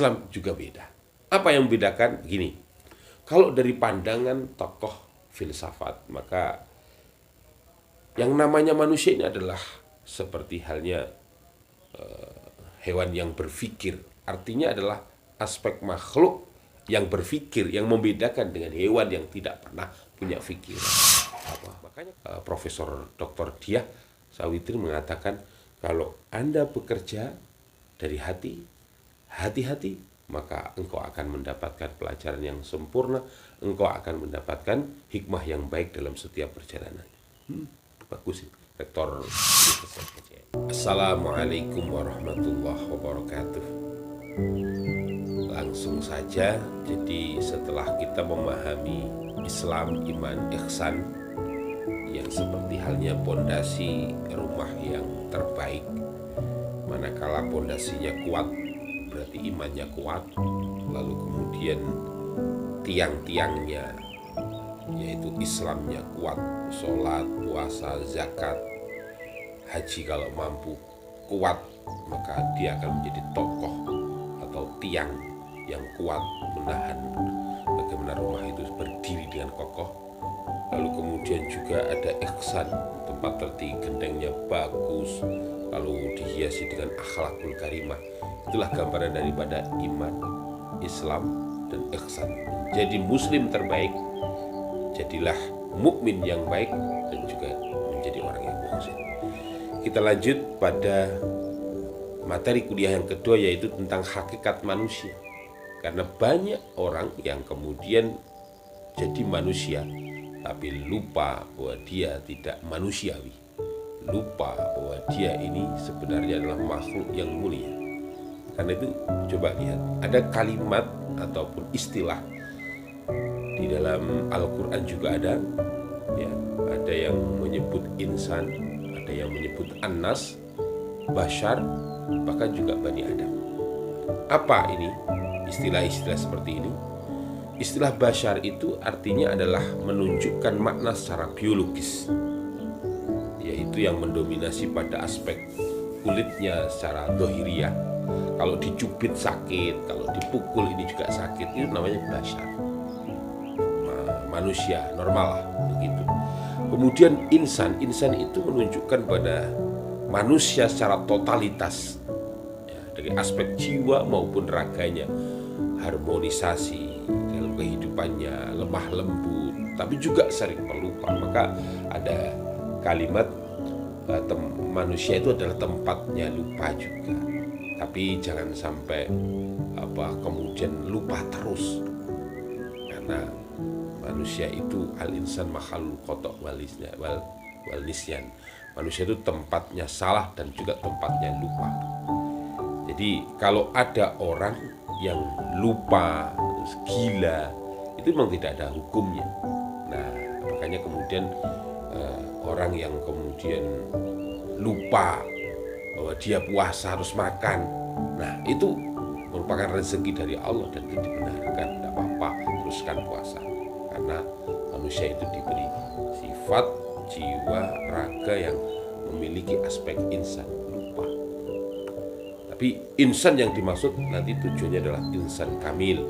Islam juga beda. Apa yang membedakan? Gini, kalau dari pandangan tokoh filsafat, maka yang namanya manusia ini adalah seperti halnya hewan yang berpikir. Artinya adalah aspek makhluk yang berpikir, yang membedakan dengan hewan yang tidak pernah punya pikiran. Makanya Profesor Dr. Diah Savitri mengatakan, kalau Anda bekerja dari hati, hati-hati, maka engkau akan mendapatkan pelajaran yang sempurna, engkau akan mendapatkan hikmah yang baik dalam setiap perjalanan. Bagus sih, Rektor. Assalamualaikum warahmatullahi wabarakatuh. Langsung saja, jadi setelah kita memahami Islam, iman, ihsan, yang seperti halnya pondasi rumah yang terbaik, manakala pondasinya kuat berarti imannya kuat, lalu kemudian tiang-tiangnya yaitu Islamnya kuat, sholat, puasa, zakat, haji kalau mampu kuat, maka dia akan menjadi tokoh atau tiang yang kuat menahan bagaimana rumah itu berdiri dengan kokoh. Lalu kemudian juga ada ihsan, tempat tertinggi gentengnya bagus, lalu dihiasi dengan akhlakul karimah. Itulah gambaran daripada iman, Islam, dan ihsan. Jadi muslim terbaik, jadilah mukmin yang baik, dan juga menjadi orang yang muhsin. Kita lanjut pada materi kuliah yang kedua, yaitu tentang hakikat manusia. Karena banyak orang yang kemudian jadi manusia tapi lupa bahwa dia tidak manusiawi, lupa bahwa dia ini sebenarnya adalah makhluk yang mulia. Karena itu coba lihat, ada kalimat ataupun istilah di dalam Al-Quran juga ada, ya, ada yang menyebut insan, ada yang menyebut annas, bashar, bahkan juga Bani Adam. Apa ini istilah-istilah seperti ini? Istilah bashar itu artinya adalah menunjukkan makna secara biologis, yaitu yang mendominasi pada aspek kulitnya secara dohiriyah. Kalau dicubit sakit, kalau dipukul ini juga sakit, itu namanya bashar, manusia normal lah, begitu. Kemudian insan itu menunjukkan pada manusia secara totalitas, ya, dari aspek jiwa maupun raganya, harmonisasi dalam kehidupannya, lemah lembut, tapi juga sering pelupa. Maka ada kalimat manusia itu adalah tempatnya lupa juga. Tapi jangan sampai kemudian lupa terus, karena manusia itu al-insan makhalul khotok wal nisyan. Manusia itu tempatnya salah dan juga tempatnya lupa. Jadi kalau ada orang yang lupa, terus gila, itu memang tidak ada hukumnya. Nah, makanya kemudian orang yang kemudian lupa bahwa dia puasa harus makan, nah itu merupakan rezeki dari Allah dan itu dibenarkan, tidak apa-apa, teruskan puasa. Karena manusia itu diberi sifat jiwa raga yang memiliki aspek insan, lupa. Tapi insan yang dimaksud nanti tujuannya adalah insan kamil,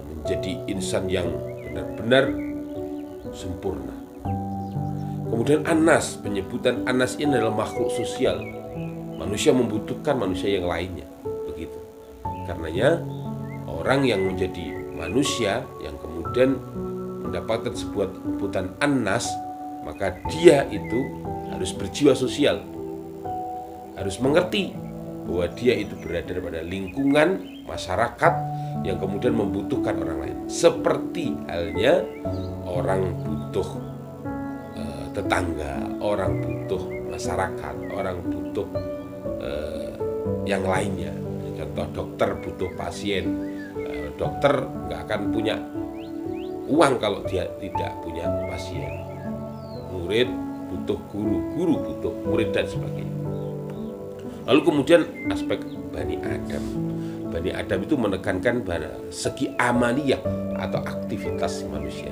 menjadi insan yang benar-benar sempurna. Kemudian anas, penyebutan anas ini adalah makhluk sosial. Manusia membutuhkan manusia yang lainnya, begitu. Karenanya orang yang menjadi manusia yang kemudian mendapatkan sebuah sebutan anas, maka dia itu harus berjiwa sosial, harus mengerti bahwa dia itu berada pada lingkungan masyarakat yang kemudian membutuhkan orang lain. Seperti halnya orang butuh tetangga, orang butuh masyarakat, orang butuh yang lainnya. Contoh dokter butuh pasien, dokter nggak akan punya uang kalau dia tidak punya pasien. Murid butuh guru, guru butuh murid, dan sebagainya. Lalu kemudian aspek Bani Adam. Bani Adam itu menekankan pada segi amaliyah atau aktivitas manusia.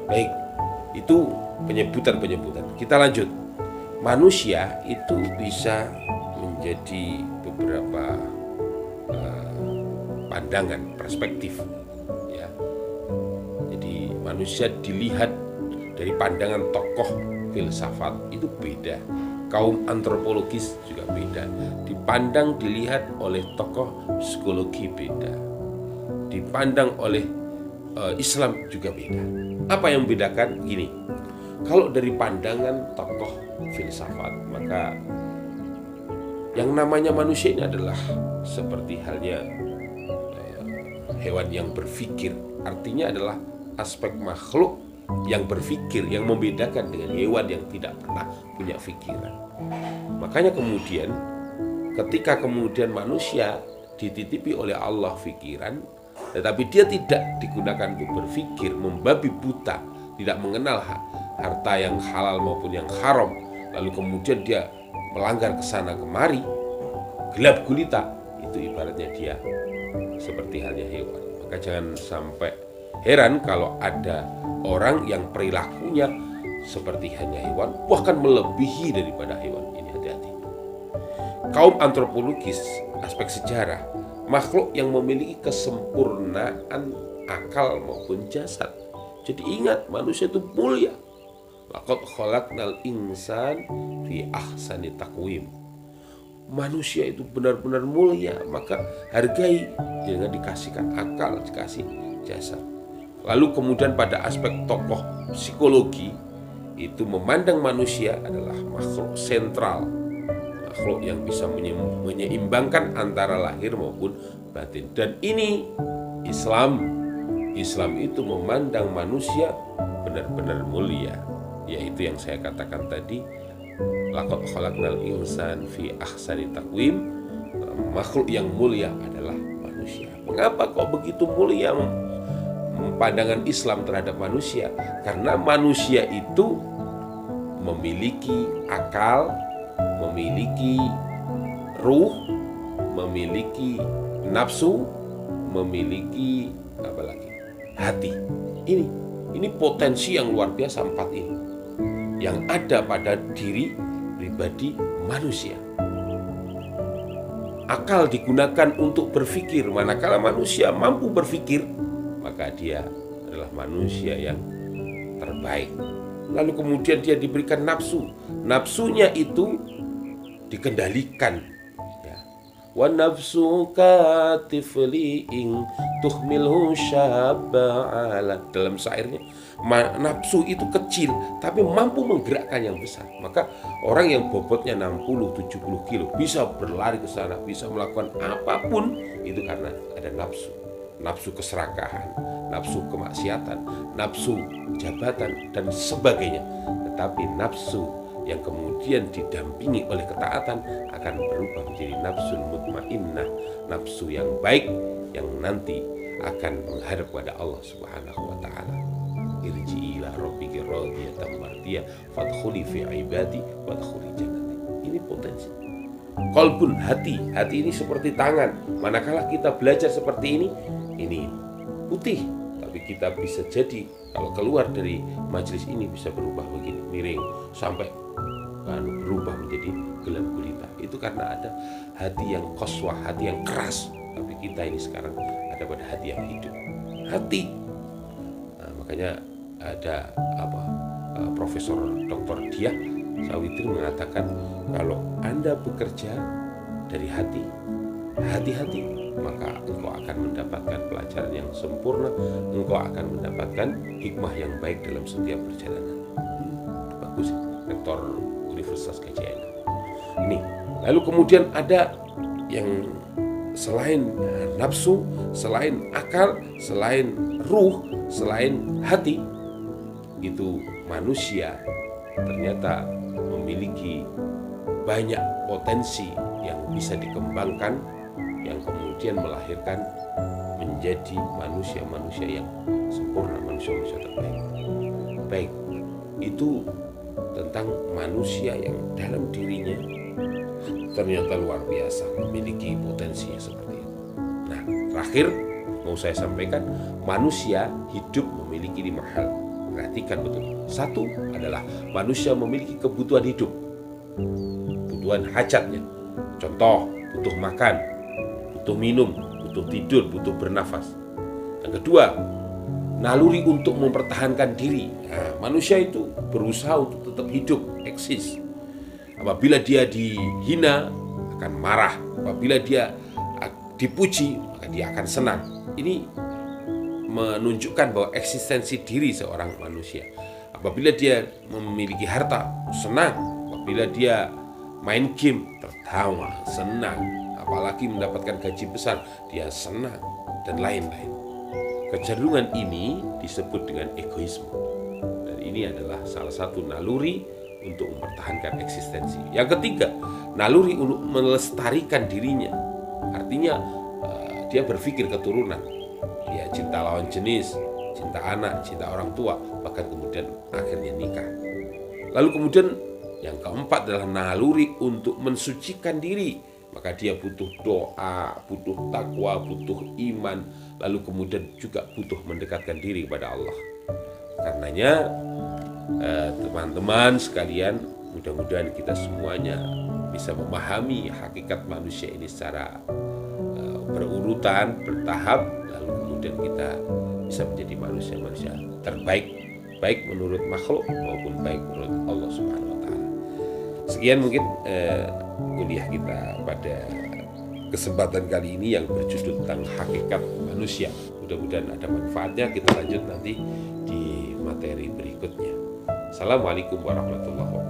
Baik, itu penyebutan-penyebutan. Kita lanjut. Manusia itu bisa menjadi beberapa pandangan, perspektif. Ya. Jadi manusia dilihat dari pandangan tokoh filsafat itu beda. Kaum antropologis juga beda. Dipandang, dilihat oleh tokoh psikologi beda. Dipandang oleh Islam juga beda. Apa yang membedakan? Gini, kalau dari pandangan tokoh filsafat, maka yang namanya manusia ini adalah seperti halnya hewan yang berpikir. Artinya adalah aspek makhluk yang berpikir, yang membedakan dengan hewan yang tidak pernah punya pikiran. Makanya kemudian ketika kemudian manusia dititipi oleh Allah pikiran, tetapi dia tidak digunakan untuk berpikir, membabi buta, tidak mengenal harta yang halal maupun yang haram, lalu kemudian dia melanggar ke sana kemari, gelap gulita, itu ibaratnya dia seperti halnya hewan. Maka jangan sampai heran kalau ada orang yang perilakunya seperti hanya hewan, bahkan melebihi daripada hewan. Ini hati-hati. Kaum antropologis, aspek sejarah, makhluk yang memiliki kesempurnaan akal maupun jasad. Jadi ingat, manusia itu mulia. Laqad khalaqnal insan fi ahsani taqwim. Manusia itu benar-benar mulia, maka hargai, jangan dikasihkan akal, dikasih jasad. Lalu kemudian pada aspek tokoh psikologi itu memandang manusia adalah makhluk sentral, makhluk yang bisa menyeimbangkan antara lahir maupun batin. Dan ini Islam itu memandang manusia benar-benar mulia, yaitu yang saya katakan tadi, laqad khalaqnal insan fi ahsani taqwim. Makhluk yang mulia adalah manusia. Mengapa kok begitu mulia pandangan Islam terhadap manusia? Karena manusia itu memiliki akal, memiliki ruh, memiliki nafsu, memiliki apa lagi? Hati. Ini potensi yang luar biasa, 4 ini yang ada pada diri pribadi manusia. Akal digunakan untuk berpikir. Manakala manusia mampu berpikir, maka dia adalah manusia yang terbaik. Lalu kemudian dia diberikan nafsu. Nafsunya itu dikendalikan. Wa nafsuka tifli'in tuhmilhu syaba'ala. Dalam syairnya, nafsu itu kecil tapi mampu menggerakkan yang besar. Maka orang yang bobotnya 60-70 kilo bisa berlari ke sana, bisa melakukan apapun, itu karena ada nafsu. Nafsu keserakahan, nafsu kemaksiatan, nafsu jabatan, dan sebagainya. Tetapi nafsu yang kemudian didampingi oleh ketaatan akan berubah menjadi nafsul mutmainnah, nafsu yang baik yang nanti akan menghadap kepada Allah Subhanahu wa taala. Irji'i ila rabbiki radiyatan mardiyah fadkhuli fi ibadi wadkhuli jannati. Ini potensi. Qalbun, hati ini seperti tangan. Manakala kita belajar seperti ini putih, tapi kita bisa jadi kalau keluar dari majelis ini bisa berubah begini, miring sampai berubah menjadi gelap gulita. Itu karena ada hati yang qaswah, hati yang keras. Tapi kita ini sekarang ada pada hati yang hidup. Hati. Makanya ada Profesor Dr. Diah Sawitri mengatakan, kalau Anda bekerja dari hati-hati, maka engkau akan mendapatkan pelajaran yang sempurna, engkau akan mendapatkan hikmah yang baik dalam setiap perjalanan. Bagus, Rektor Universitas Gadjah Mada. Ini. Lalu kemudian ada yang selain nafsu, selain akal, selain ruh, selain hati, itu manusia ternyata memiliki banyak potensi yang bisa dikembangkan, yang kemudian melahirkan menjadi manusia-manusia yang sempurna, manusia-manusia terbaik. Baik, itu tentang manusia yang dalam dirinya ternyata luar biasa, memiliki potensi seperti itu. Nah, terakhir mau saya sampaikan, manusia hidup memiliki 5 hal. Perhatikan betul. 1 adalah manusia memiliki kebutuhan hidup, kebutuhan hajatnya. Contoh, butuh makan, butuh minum, butuh tidur, butuh bernafas. Yang kedua, naluri untuk mempertahankan diri. Nah, manusia itu berusaha untuk tetap hidup, eksis. Apabila dia dihina, akan marah. Apabila dia dipuji, maka dia akan senang. Ini menunjukkan bahwa eksistensi diri seorang manusia. Apabila dia memiliki harta, senang. Apabila dia main game, tertawa, senang. Apalagi mendapatkan gaji besar, dia senang, dan lain-lain. Kecenderungan ini disebut dengan egoisme. Dan ini adalah salah satu naluri untuk mempertahankan eksistensi. Yang ketiga, naluri untuk melestarikan dirinya. Artinya dia berpikir keturunan. Dia cinta lawan jenis, cinta anak, cinta orang tua, bahkan kemudian akhirnya nikah. Lalu kemudian yang keempat adalah naluri untuk mensucikan diri. Maka dia butuh doa, butuh takwa, butuh iman, lalu kemudian juga butuh mendekatkan diri kepada Allah. Karenanya teman-teman sekalian, mudah-mudahan kita semuanya bisa memahami hakikat manusia ini secara berurutan, bertahap, lalu kemudian kita bisa menjadi manusia-manusia terbaik, baik menurut makhluk maupun baik menurut Allah Subhanahu wa Ta'ala. Sekian mungkin kuliah kita pada kesempatan kali ini yang berjudul tentang hakikat manusia. Mudah-mudahan ada manfaatnya. Kita lanjut nanti di materi berikutnya. Assalamualaikum warahmatullahi wabarakatuh.